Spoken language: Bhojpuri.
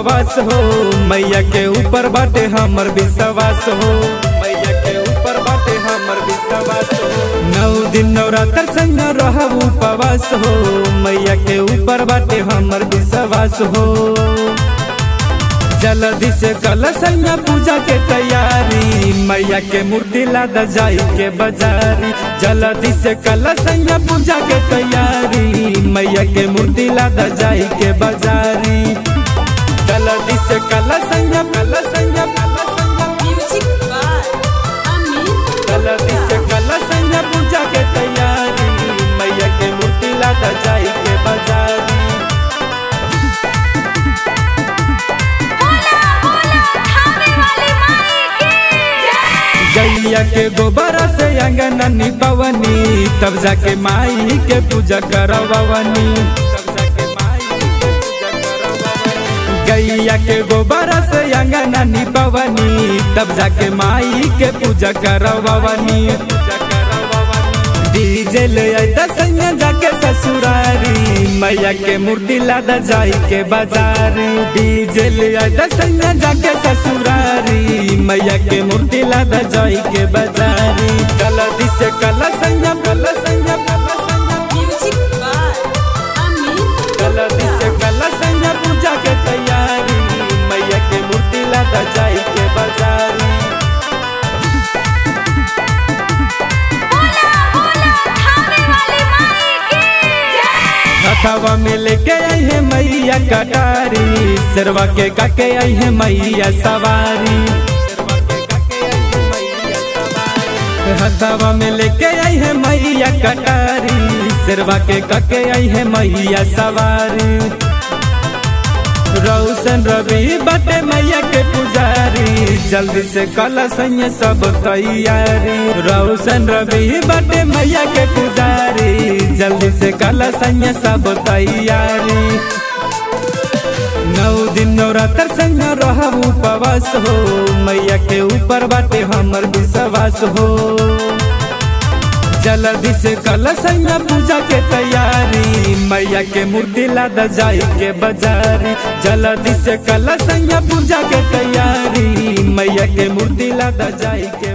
उपवास हो, मैया के ऊपर बाटे हमर विश्वास हो, मैया के ऊपर बाटे हमर विश्वास हो। 9 दिन नवरात्र संग रहब उपवास हो, मैया के ऊपर बाटे हमर विश्वास हो। जल्दी से कल संग पूजा के तैयारी, मैया के मूर्ति लादा जाई के बाजारी। जल्दी से कल संग पूजा के तैयारी, मैया के मूर्ति लादा जाई के बाजारी। जल्दी से कल संग जल्दी से कल संग पूजा के तैयारी, मैया के मूर्ति लादा जाई के बाजारी। गैया के गोबर से अंगना निपवनी, तब जाके माई के पूजा करवनी। गैया के गोबर से अंगना निपवनी, तब जाके माई के पूजा करवनी। डीजे ले आइता संग जाके ससुरारी, मैया के मूर्ति लादा जाई के बाजारी। डीजे ले आइता संग जाके ससुरारी, मैया के मूर्ति लादा जाई के बाजारी। जल्दी से कल संग जल्दी से कल संग पूजा के तैयारी, मैया के मूर्ति लादा जाई के बाजारी। हथवा में लेके आई है मैया कटारी, सिरवा के काके आई है मैया सवारी। हथवा में लेके आई है मैया कटारी, सिरवा के काके आई है मैया सवारी। रोशन रवि बटे मैया के पुजारी, जल्दी से कल संग सब तैयारी। रोशन रवि बटे मैया के पुजारी, जल्दी से कल संग सब तैयारी। 9 दिन नवरात्र संग रहब उपवास हो, मैया के ऊपर बाटे हमर विश्वास हो। जल्दी से कल संग पूजा के तैयारी, मैया के मूर्ति लादा जाई के बाजारी। जल्दी से कल संग पूजा के तैयारी, मैया के मूर्ति लादा जाई के